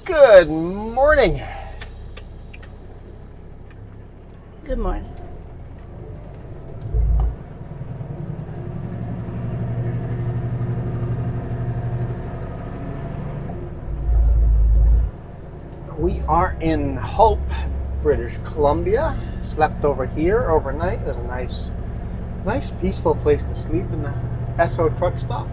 Good morning. Good morning. We are in Hope, British Columbia. Slept over here overnight. There's a nice peaceful place to sleep in the Esso truck stop.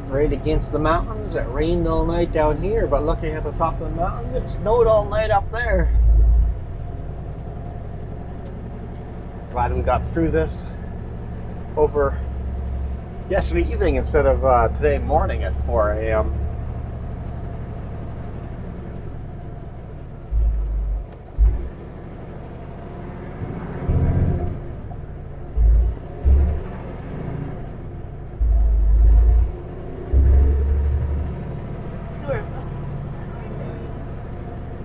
Right against the mountains. It rained all night down here, but looking at the top of the mountain, it snowed all night up there. Glad we got through this over yesterday evening instead of today morning at 4 a.m.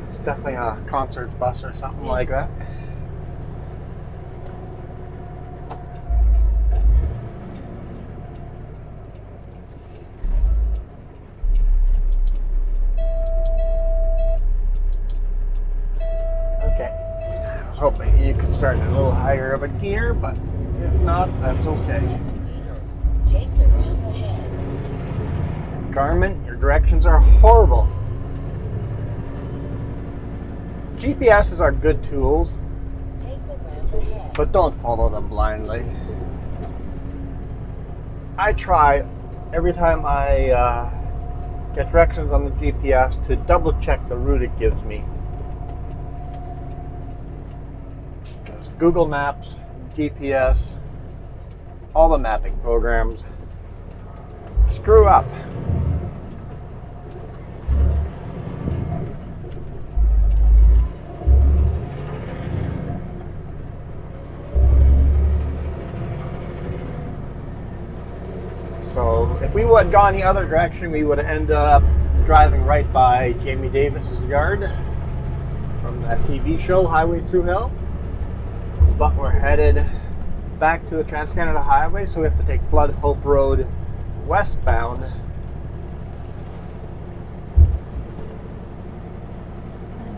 It's definitely a concert bus or something like that. Okay. I was hoping you could start in a little higher of a gear, but if not, that's okay. Take the road ahead. Garmin, your directions are horrible. GPSs are good tools, Take the road ahead. but don't follow them blindly. I try every time I get directions on the GPS to double check the route it gives me. Because Google Maps, GPS, all the mapping programs screw up. So if we would have gone the other direction, we would have ended up driving right by Jamie Davis's yard from that TV show, Highway Through Hell. But we're headed back to the Trans-Canada Highway, so we have to take Flood Hope Road westbound. That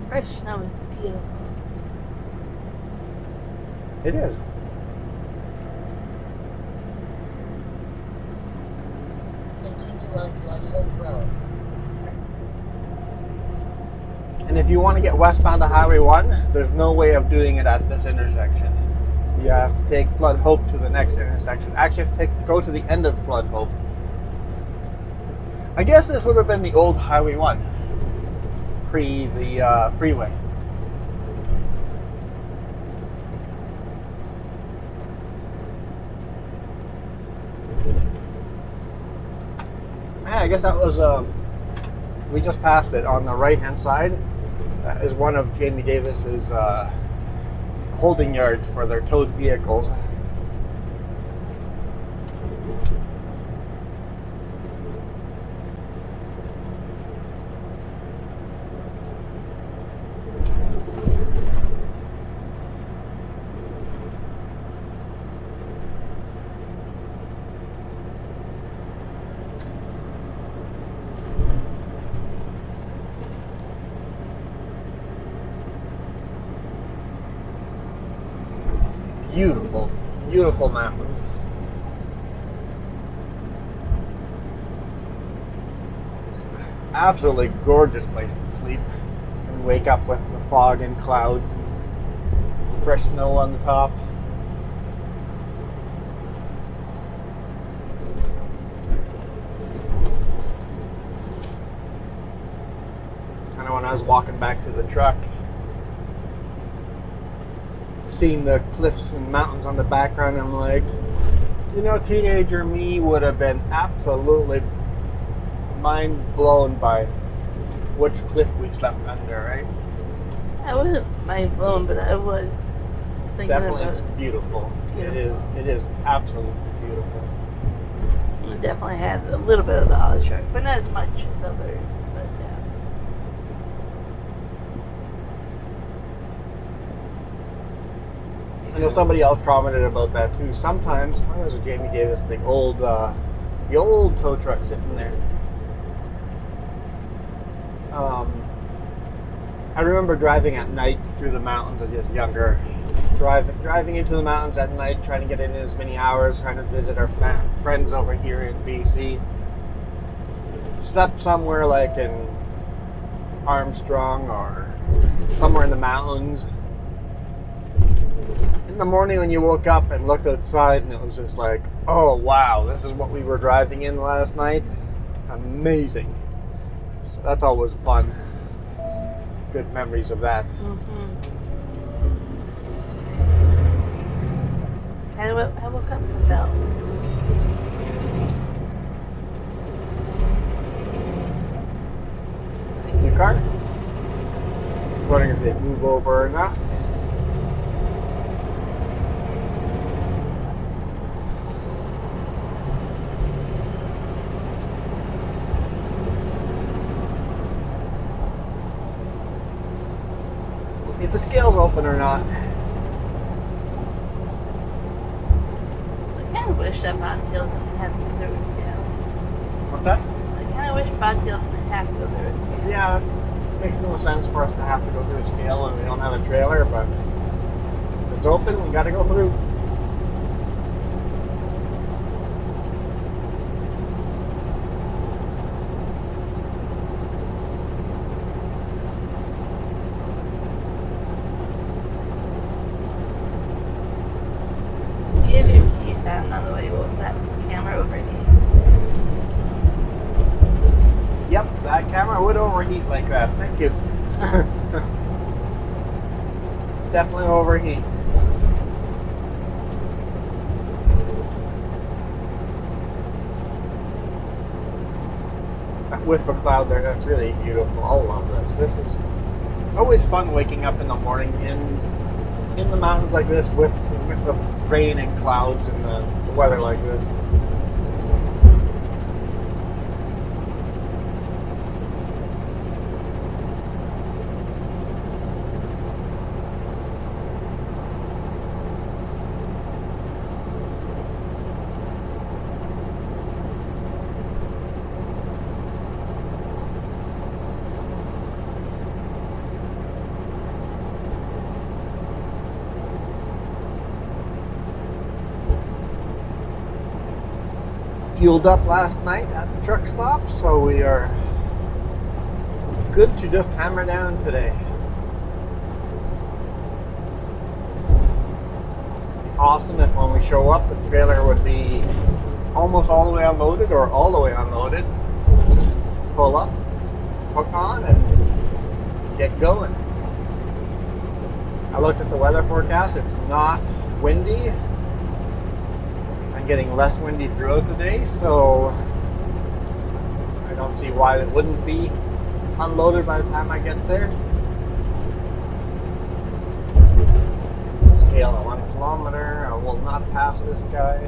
fresh snow is beautiful. It is. Continue on Flood Hope Road. And if you want to get westbound to Highway 1, there's no way of doing it at this intersection. You have to take Flood Hope to the next intersection. Actually, you have to go to the end of Flood Hope. I guess this would have been the old Highway 1, pre the freeway. Yeah, I guess that was, we just passed it on the right-hand side. That is one of Jamie Davis's holding yards for their towed vehicles. Beautiful, beautiful mountains. Absolutely gorgeous place to sleep and wake up with the fog and clouds and fresh snow on the top. Kind of when I was walking back to the truck, seeing the cliffs and mountains on the background, I'm like, you know, teenager me would have been absolutely mind blown by which cliff we slept under, right? I wasn't mind blown, but I was thinking Definitely, about it's beautiful. Beautiful. It is absolutely beautiful. it. Definitely had a little bit of the odd shark, but not as much as others. But yeah. I know somebody else commented about that too. Sometimes, there's a Jamie Davis, the old tow truck sitting there. I remember driving at night through the mountains as just younger. Driving into the mountains at night, trying to get in as many hours, trying to visit our friends over here in BC. Slept somewhere like in Armstrong or somewhere in the mountains. In the morning when you woke up and looked outside and it was just like, oh wow, this is what we were driving in last night. Amazing. So that's always fun. Good memories of that. I woke up and felt. New car. Wondering if they'd move over or not. We'll see if the scale's open or not. I kind of wish that bobtails didn't have to go through a scale. What's that? I kind of wish bobtails didn't have to go through a scale. Yeah, it makes no sense for us to have to go through a scale when we don't have a trailer, but if it's open, we gotta go through. If you keep that another way, will that camera overheat? Yep, that camera would overheat like that. Thank you. Definitely overheat. That whiff of cloud there, that's really beautiful. I love this. This is always fun waking up in the morning in the mountains like this with the rain and clouds and the weather like this. Fueled up last night at the truck stop, so we are good to just hammer down today. Awesome if when we show up the trailer would be almost all the way unloaded or all the way unloaded. Just pull up, hook on, and get going. I looked at the weather forecast, it's not windy. Getting less windy throughout the day, so I don't see why it wouldn't be unloaded by the time I get there. Scale at 1 kilometer. I will not pass this guy.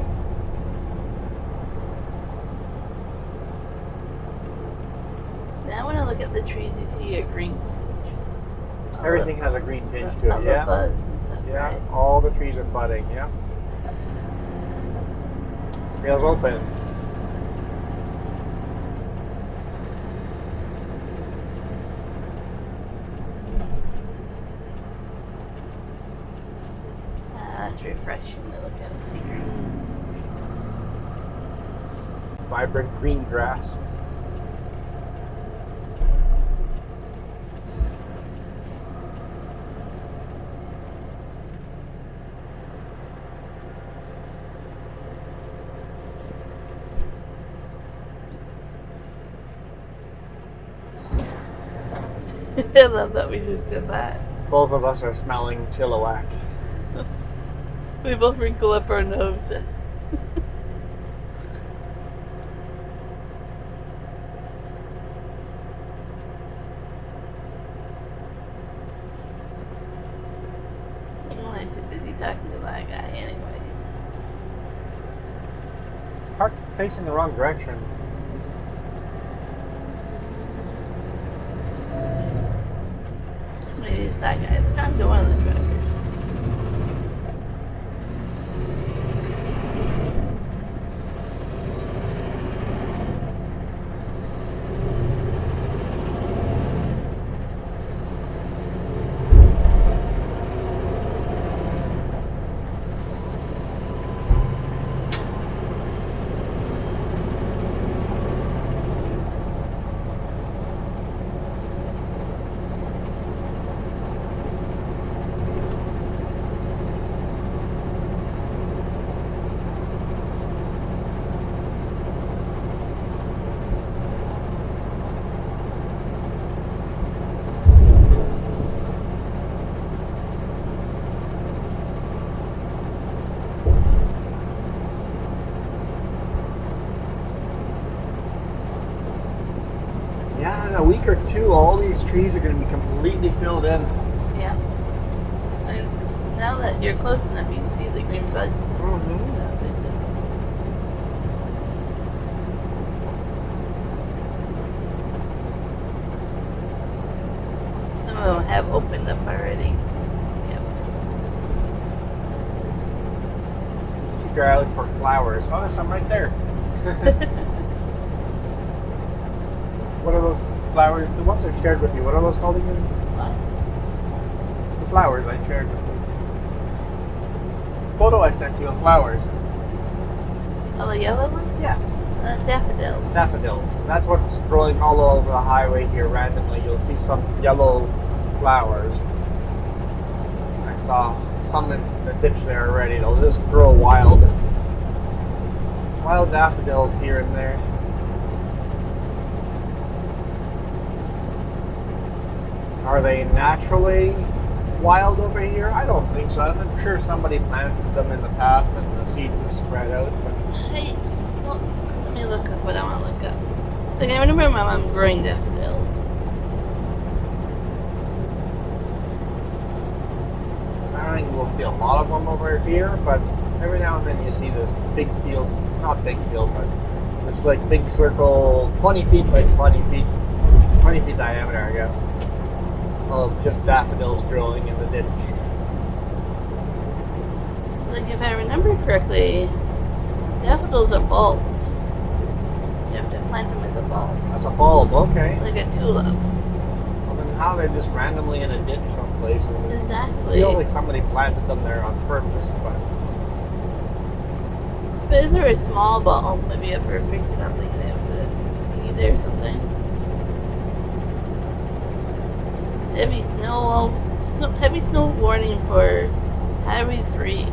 Now when I look at the trees, you see a green tinge. Everything has a green tinge to All it, the yeah. buds and stuff, Yeah, right? all the trees are budding, yeah. Scale's open. That's refreshing to look at and see green. Vibrant green grass. I love that we just did that. Both of us are smelling Chilliwack. We both wrinkle up our noses. I'm too busy talking to that guy anyways. It's parked facing the wrong direction. Maybe it's that guy. They're talking to one of the drivers. in a week or two, all these trees are going to be completely filled in. Yeah. And now that you're close enough, you can see the green buds and Mhm. stuff. It's just... Some of them have opened up already. Yep. Keep your eye out for flowers. Oh, there's some right there. What are those flowers? The ones I shared with you. What are those called again? What? The flowers I shared with you. The photo I sent you of flowers. Oh, the yellow one? Yes. Daffodils. Daffodils. That's what's growing all over the highway here randomly. You'll see some yellow flowers. I saw some in the ditch there already. They'll just grow wild. Wild daffodils here and there. Are they naturally wild over here? I don't think so. I'm sure somebody planted them in the past and the seeds have spread out. But Hey, well, let me look up what I want to look up. Like, I remember my mom growing daffodils. I don't think we'll see a lot of them over here, but every now and then you see this big field, not big field, but this like big circle, 20 feet by 20 feet, 20 feet diameter, I guess, of just daffodils growing in the ditch. Like, if I remember correctly, daffodils are bulbs. You have to plant them as a bulb. That's a bulb, okay. Like a tulip. Well, then how they're just randomly in a ditch some places. It Exactly. feels like somebody planted them there on purpose, but But if they're a small bulb, maybe ever picked it up like it was a seed or something. Heavy snow warning for Highway 3.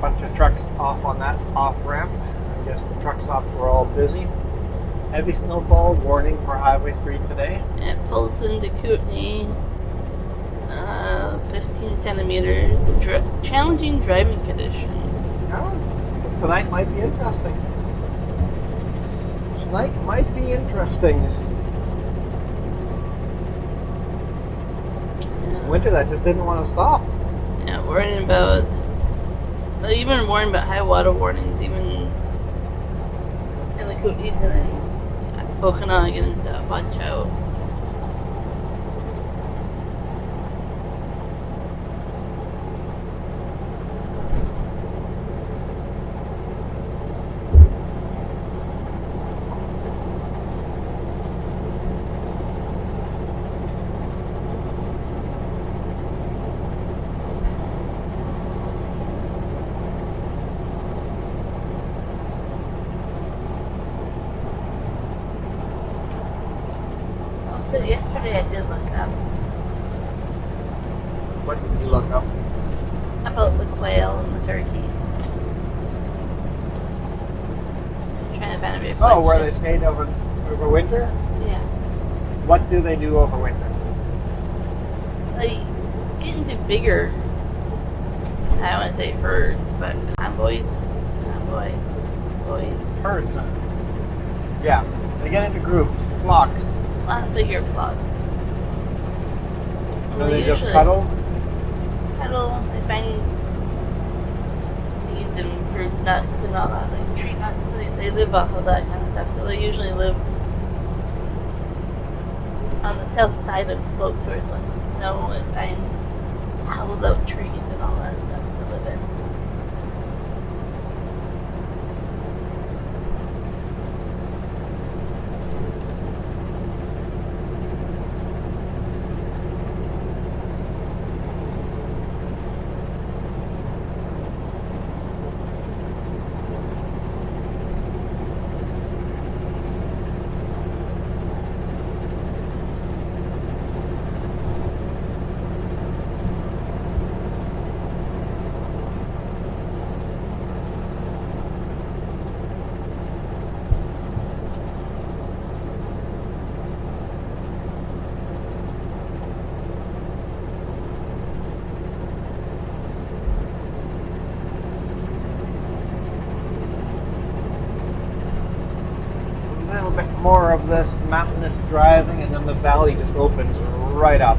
bunch of trucks off on that off ramp. I guess the truck stops were all busy. Heavy snowfall warning for Highway 3 today. It pulls into Kootenay, 15 centimeters, and challenging driving conditions. Yeah, so tonight might be interesting. Tonight might be interesting. It's winter that just didn't want to stop. Yeah, worrying about, even warning about high water warnings, even in the Kootenays and in Okanagan and stuff. Watch out. So yesterday I did look up What did you look up? about the quail and the turkeys. I'm trying to find a reflection. Oh, where they stayed over winter? Yeah. What do they do over winter? They get into bigger, I don't want to say herds, but boys. Herds. Yeah, they get into groups, flocks. A lot bigger flocks. Do they just cuddle? Cuddle, they find seeds and fruit nuts and all that, like tree nuts. They live off of that kind of stuff. So they usually live on the south side of slopes where there's less snow and find hollowed out trees and all that stuff to live in. bit more of this mountainous driving, and then the valley just opens right up.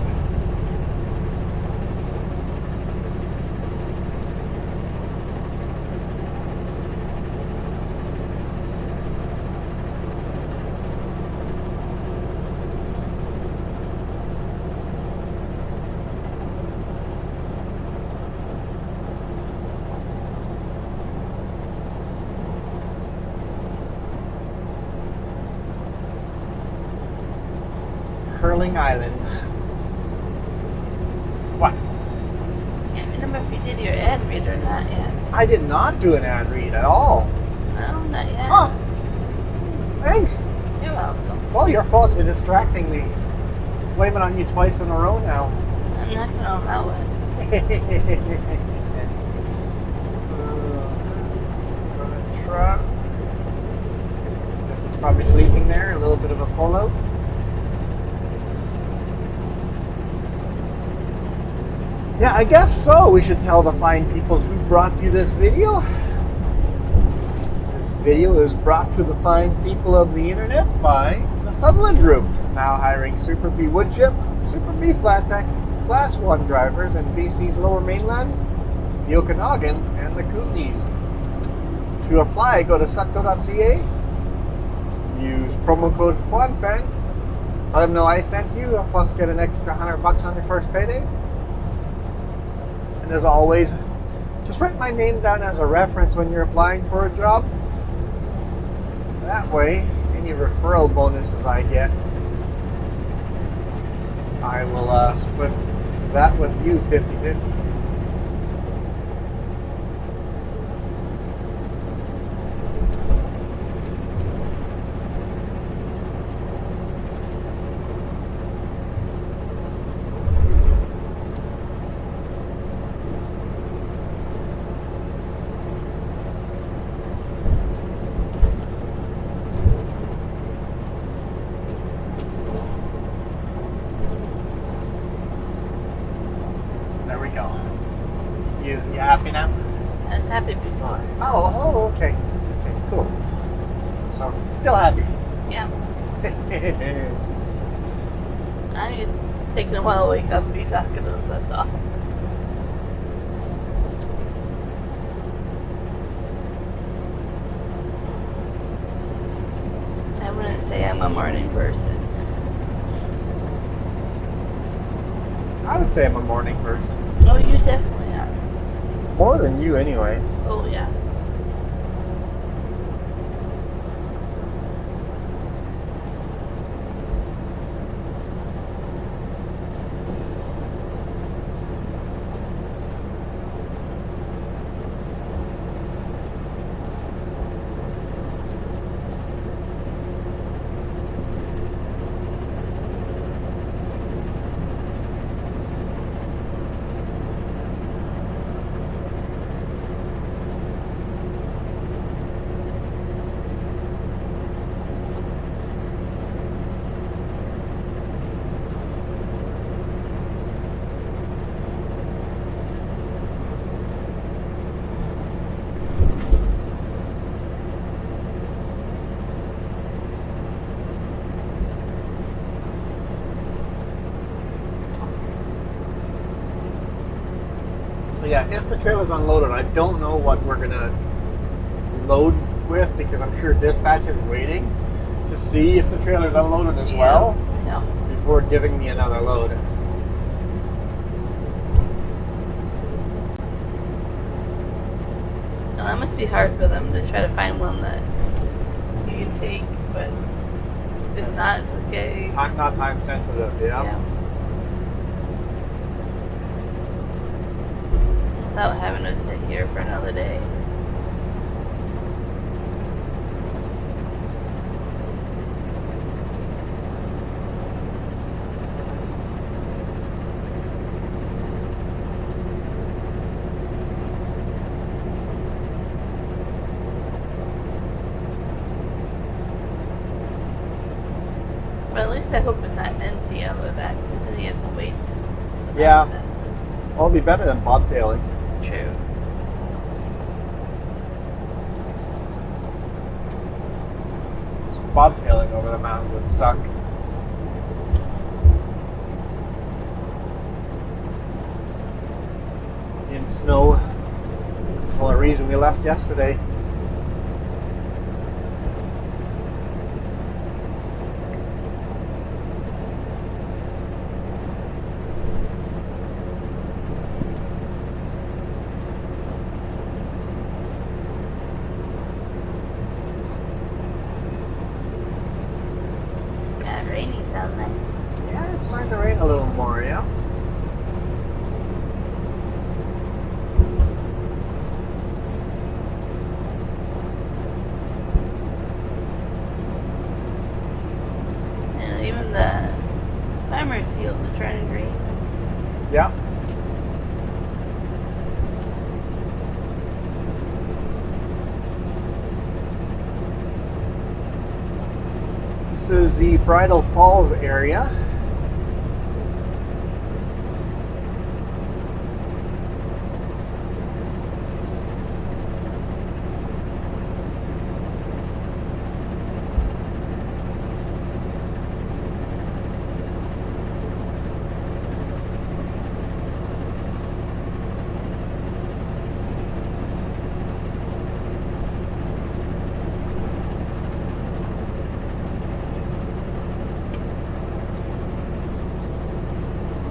Hurling Island. What? Can't remember if you did your ad read or not yet. I did not do an ad read at all. No, not yet. Oh, thanks. You're welcome. It's all your fault. You're distracting me. Blame it on you twice in a row now. I'm not gonna allow it. For the truck. This is probably sleeping there. A little bit of a pullout. Yeah, I guess so. We should tell the fine peoples who brought you this video. This video is brought to the fine people of the internet by the Sutherland Group, now hiring Super B woodchip, Super B flat deck, Class 1 drivers in BC's Lower Mainland, the Okanagan, and the Kootenays. To apply, go to sutco.ca, use promo code QuadFan, let them know I sent you, plus get an extra $100 on your first payday. As always, just write my name down as a reference when you're applying for a job. That way, any referral bonuses I get, I will split that with you 50-50. You happy now? I was happy before. Oh, okay. Okay, cool. So, still happy. Yeah. I'm just taking a while to wake up and be talking to them, that's all. I wouldn't say I'm a morning person. I would say I'm a morning person. Oh, you definitely are. More than you, anyway. Oh, yeah. So yeah, if the trailer's unloaded, I don't know what we're gonna load with because I'm sure dispatch is waiting to see if the trailer's unloaded as well before giving me another load. Well, that must be hard for them to try to find one that you can take, but if not, it's okay. Not time sensitive, yeah. Without having to sit here for another day. But at least I hope it's not empty on the back, because then you have some weight. Yeah. Well, it'll be better than bobtailing. True. bobtailing over the mountains would suck. In snow. That's the whole reason we left yesterday. Yeah, rainy sound nice. Yeah, it's starting to rain a little more, yeah. And even the farmers' fields are turning green. Yeah. This is the Bridal Falls area.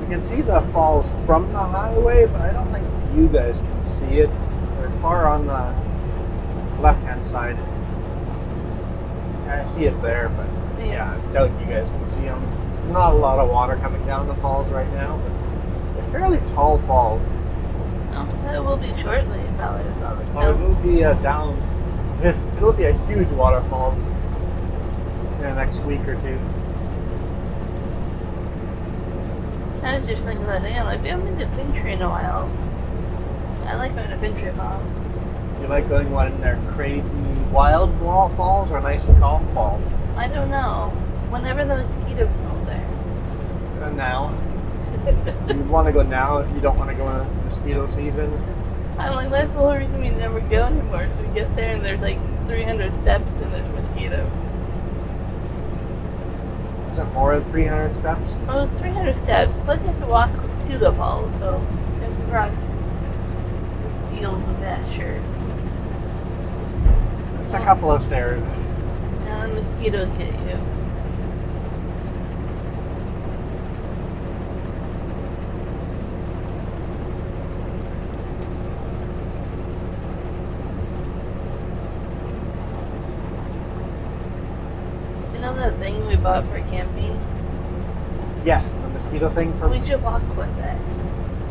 You can see the falls from the highway, but I don't think you guys can see it. They're far on the left-hand side. I see it there, but yeah, I doubt you guys can see them. There's not a lot of water coming down the falls right now, but they're fairly tall falls. Oh, it will be shortly, probably with all the Oh, it snow. will be it'll be a huge waterfalls in the next week or two. I was just thinking that day, I'm like, we haven't been to Fintry in a while. I like going to Fintry Falls. You like going one in their crazy wild wall falls or nice and calm falls? I don't know. Whenever the mosquitoes go there. And now, you want to go now if you don't want to go in mosquito season. I'm like, that's the whole reason we never go anymore. So we get there and there's like 300 steps and there's mosquitoes. Is it more than 300 steps? Well, it's 300 steps. Plus you have to walk to the falls, so you have to cross these fields of pastures. It's a couple of stairs. And the mosquitoes get you. You know that thing we bought for camping? Yes, the mosquito thing for We should walk with it.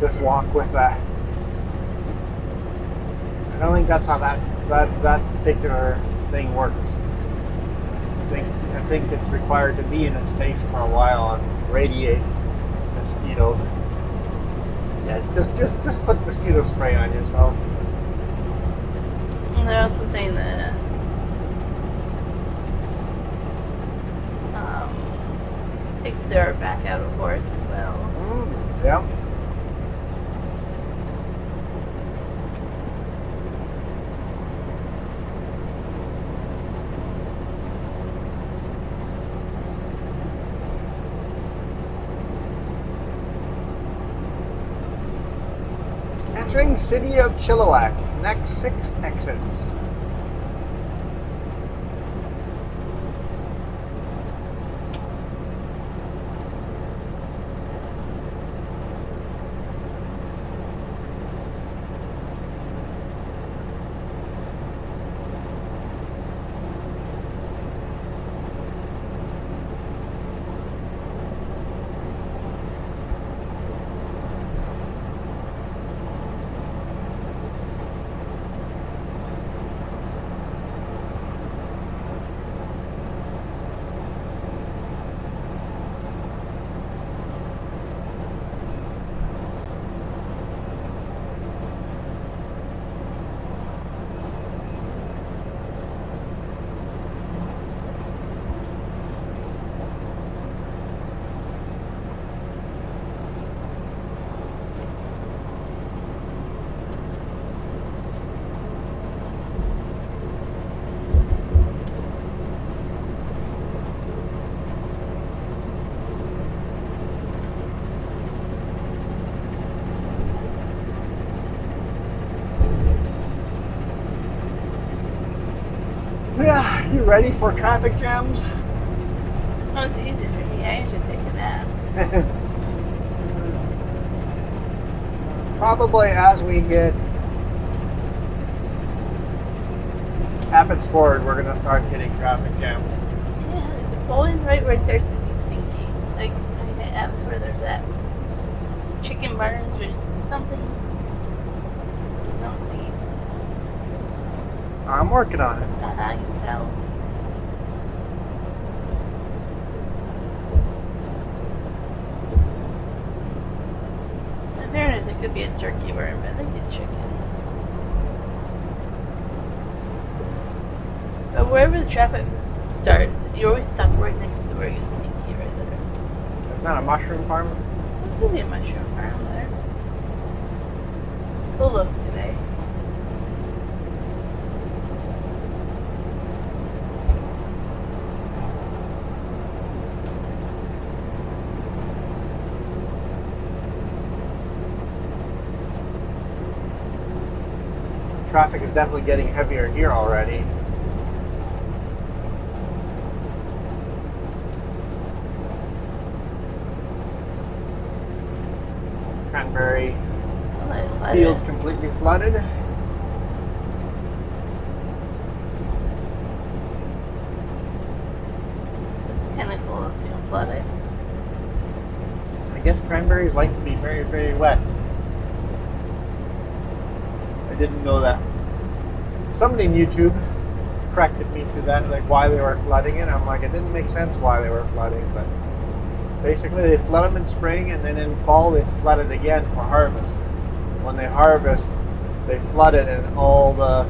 just walk with that. I don't think that's how that particular thing works. I think it's required to be in a space for a while and radiate mosquito. Yeah, just put mosquito spray on yourself. And they're also saying that takes their back out, of course, as well. Yeah. Entering city of Chilliwack. Next 6 exits. you ready for traffic jams? Oh, it's easy for me. I usually take a nap. Probably as we hit Abbotsford, we're gonna start hitting traffic jams. Yeah, it's always right where it starts to be stinky. Like when you hit apps where there's that chicken burns or something. No sneeze. I'm working on it. You can tell. In fairness, it could be a turkey burn, but I think it's chicken. But wherever the traffic starts, you always stop right next to where it gets stinky right there. Isn't that a mushroom farm? There could be a mushroom farm there. We'll look today. Traffic is definitely getting heavier here already. Cranberry fields completely flooded. It's kind of cool to see them flooded. I guess cranberries like to be very, very wet. I didn't know that. Somebody on YouTube corrected me to that, like why they were flooding it. I'm like, it didn't make sense why they were flooding, but basically they flood them in spring and then in fall they flood it again for harvest. When they harvest, they flood it and all the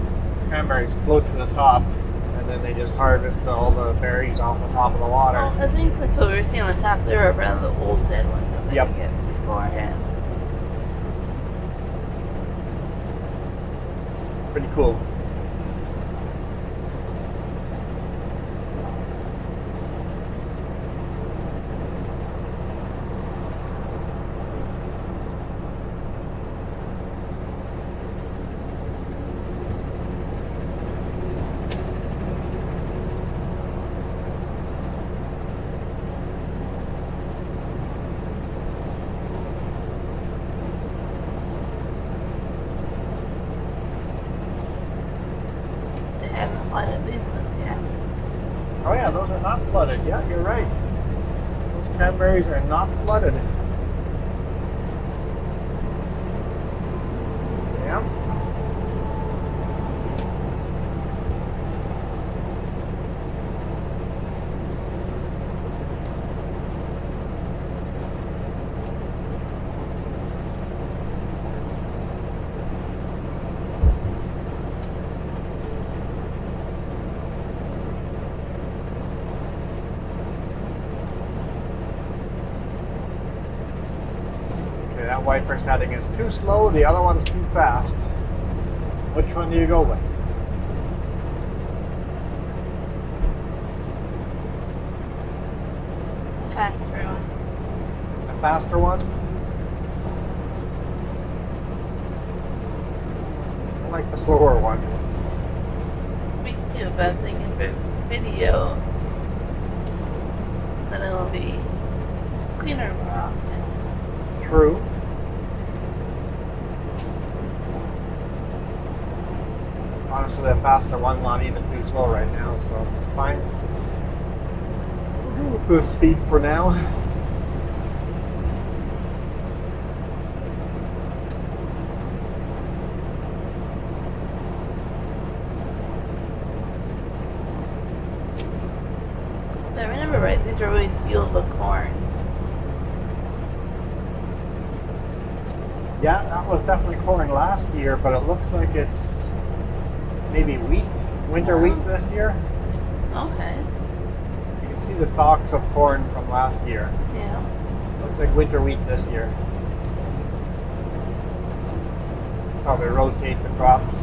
cranberries float to the top, and then they just harvest all the berries off the top of the water. Well, I think that's what we were seeing on the top there, are around the old dead ones that they Yep. get beforehand. Pretty cool. They haven't flooded these ones yet. Oh yeah, those are not flooded. Yeah, you're right. Those cranberries are not flooded. Yeah. Okay, that wiper setting is too slow, the other one's too fast. Which one do you go with? Faster one. A faster one? I like the slower one. Me too, but I was thinking for video, then it'll be cleaner more often. True. Honestly, the faster one's not even too slow right now, so fine. We'll go with the speed for now. If I remember right, these were always fields of corn. Yeah, that was definitely corn last year, but it looks like it's maybe wheat, winter wheat this year. Okay. So you can see the stalks of corn from last year. Yeah. Looks like winter wheat this year. Probably rotate the crops.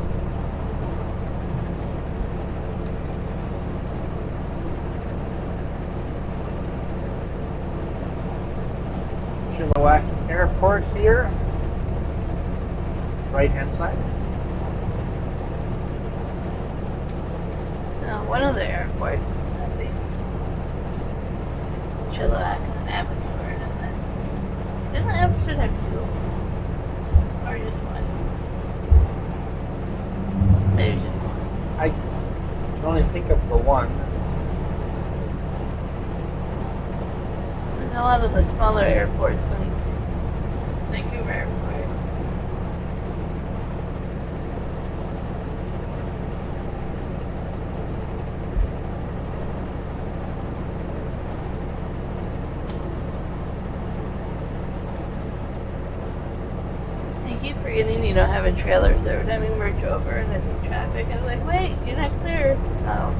Chilliwack Airport here. Right hand side. One of the airports, at least Chilliwack and Abbotsford, and then doesn't Abbotsford have two? Or just one? Maybe just one. I can only think of the one. There's a lot of the smaller airports going to Vancouver Airport. I keep forgetting you don't have a trailer, so every time we merge over and there's some traffic, I'm like, wait, you're not clear. Oh.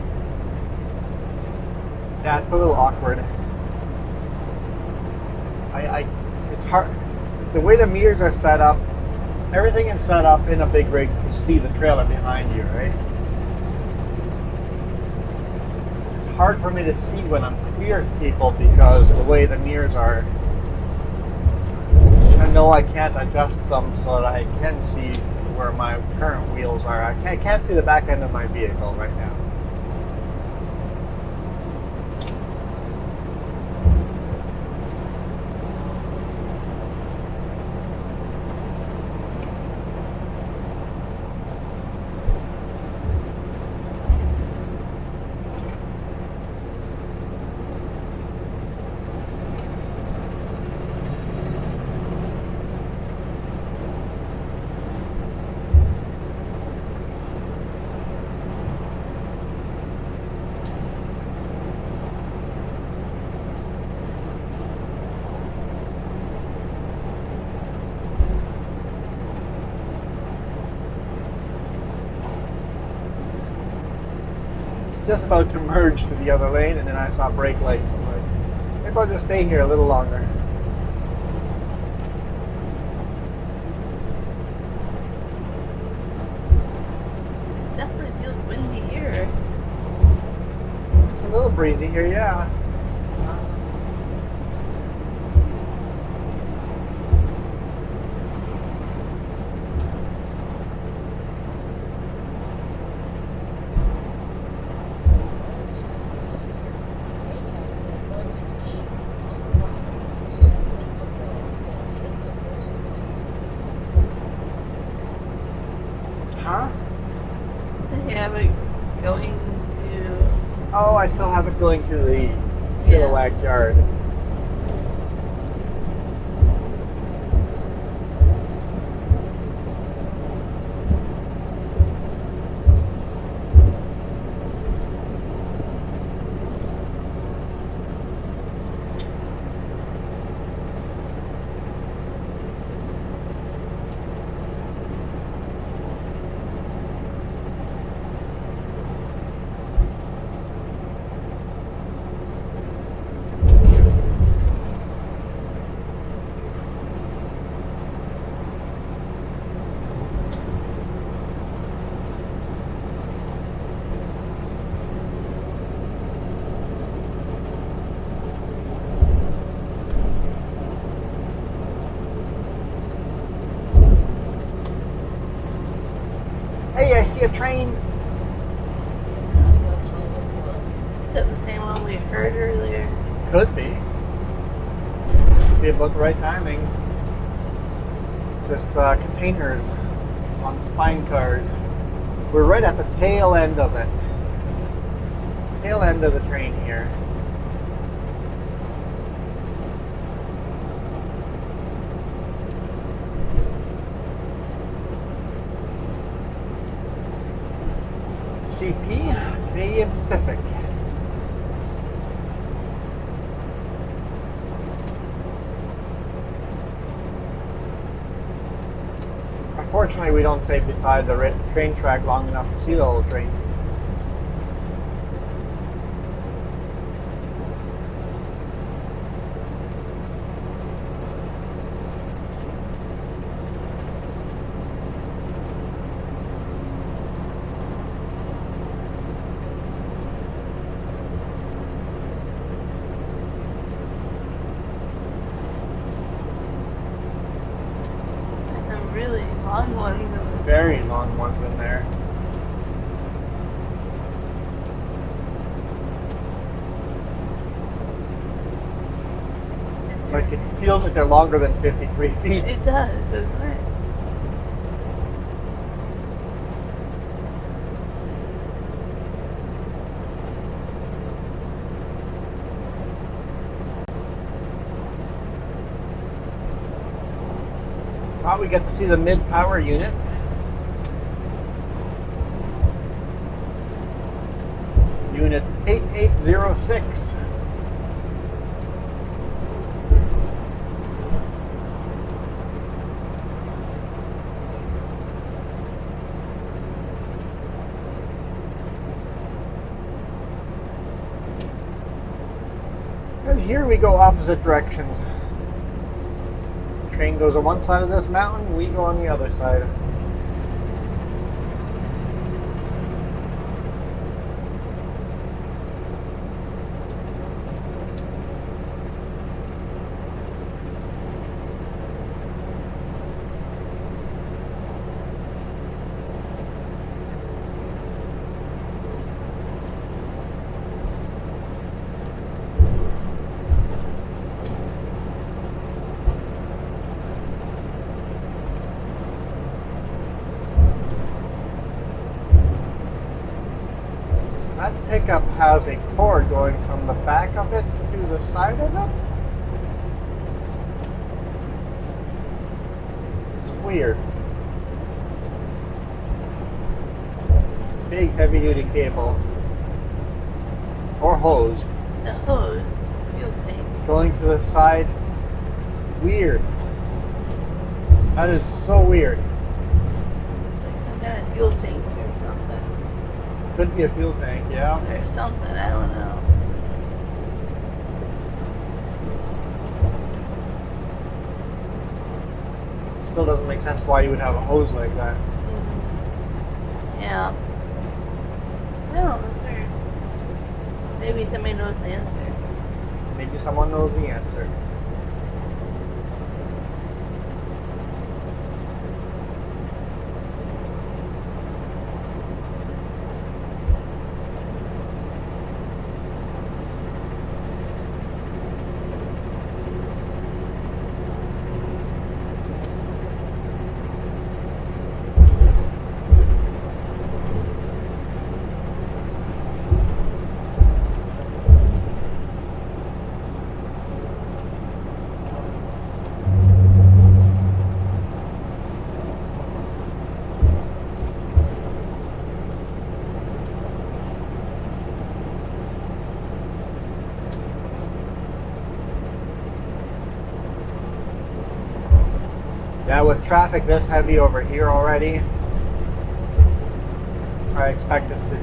Yeah, it's a little awkward. It's hard. The way the mirrors are set up, everything is set up in a big rig to see the trailer behind you, right? It's hard for me to see when I'm clear people because the way the mirrors are. I know I can't adjust them so that I can see where my current wheels are. I can't see the back end of my vehicle right now. Just about to merge to the other lane, and then I saw brake lights. I'm like, maybe I'll just stay here a little longer. It definitely feels windy here. It's a little breezy here, yeah. Take exit 116 on the right to Wildflowers and take the first one. Huh? Yeah, but going to... Oh, I still have it going to the Chilliwack yard. Hey, I see a train. Continue on Highway 1. Is that the same one we heard earlier? Could be. Be about the right timing. Just containers on spine cars. We're right at the tail end of it. Tail end of the train here. CP, Canadian Pacific. Unfortunately, we don't stay beside the train track long enough to see the whole train. There's some really long ones in this. Very long ones in there. like it feels like they're longer than 53 feet. It does, doesn't it? Well, we get to see the mid-power unit. Unit 8806. And here we go opposite directions. Train goes on one side of this mountain, we go on the other side. That pickup has a cord going from the back of it to the side of it. It's weird. Big heavy duty cable. Or hose. It's a hose, fuel tank. Going to the side. Weird. That is so weird. Like some kind of fuel tank or something. Could be a fuel tank, yeah. Or something, I don't know. Still doesn't make sense why you would have a hose like that. Yeah. I don't know, that's weird. Maybe somebody knows the answer. Maybe someone knows the answer. Yeah, with traffic this heavy over here already, I expect it to.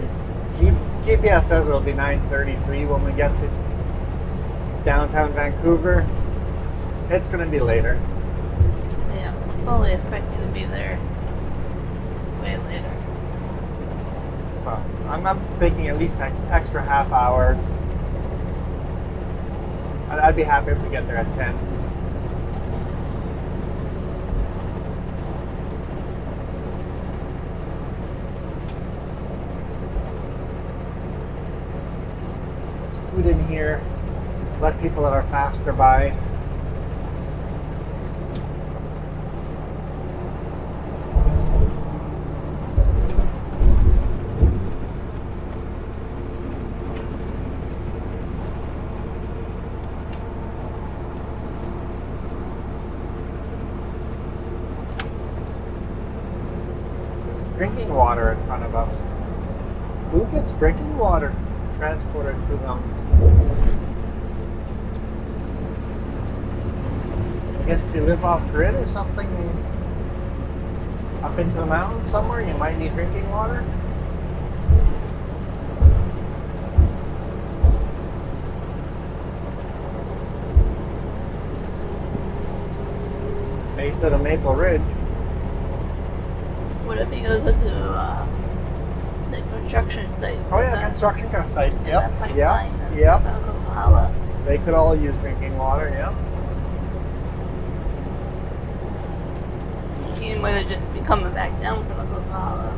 GPS says it'll be 9:33 when we get to downtown Vancouver. It's going to be later. Yeah, I'm fully expecting to be there way later. So I'm thinking at least extra half hour. I'd be happy if we get there at 10. Scoot in here, let people that are faster by. There's drinking water in front of us. Who gets drinking water transported to them? I guess if you live off grid or something up into the mountains somewhere, you might need drinking water. Based out of Maple Ridge. What if he goes up to the construction sites? Oh yeah, construction site. And Yep. that pipeline Yep. is Yep. Coca-Cola. They could all use drinking water. Yep. He might have just be coming back down for the Coca-Cola.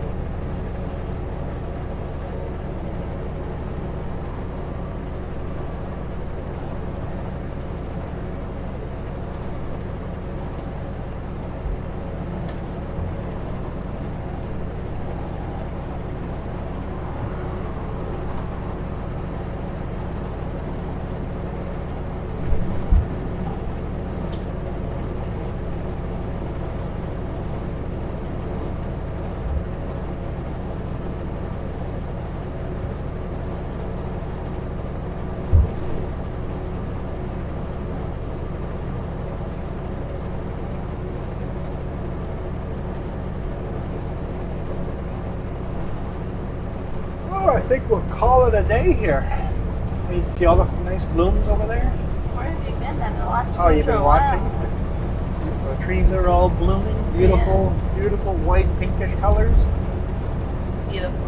call it a day here. You see all the nice blooms over there? Where have you been? I've been watching. Oh, you've for been a watching? while. The trees are all blooming. Beautiful, beautiful white pinkish colors. Beautiful.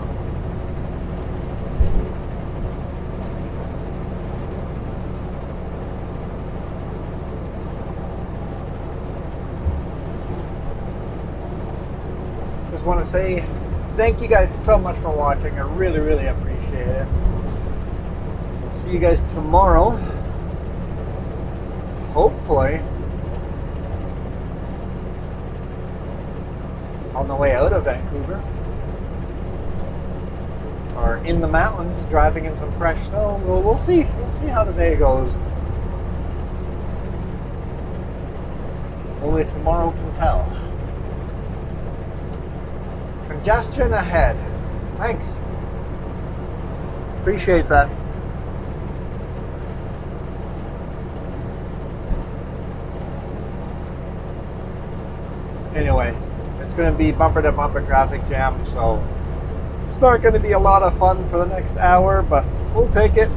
Just want to say thank you guys so much for watching. I really, really appreciate it. We'll see you guys tomorrow. Hopefully on the way out of Vancouver. Or in the mountains, driving in some fresh snow. We'll see. We'll see how the day goes. Only tomorrow can tell. Congestion ahead. Thanks. Appreciate that. Anyway, it's going to be bumper to bumper traffic jam, so it's not going to be a lot of fun for the next hour, but we'll take it.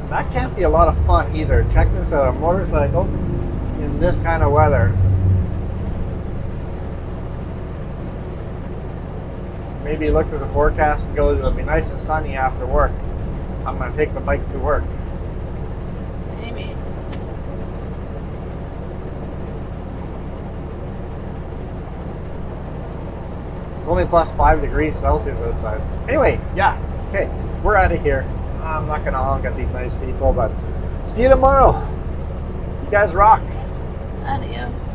That can't be a lot of fun either. Check this out, a motorcycle in this kind of weather. Maybe look at the forecast and go, it'll be nice and sunny after work. I'm going to take the bike to work. Maybe. It's only plus 5 degrees Celsius outside. Anyway, yeah, okay, we're out of here. I'm not going to honk at these nice people, but see you tomorrow. You guys rock. Adios.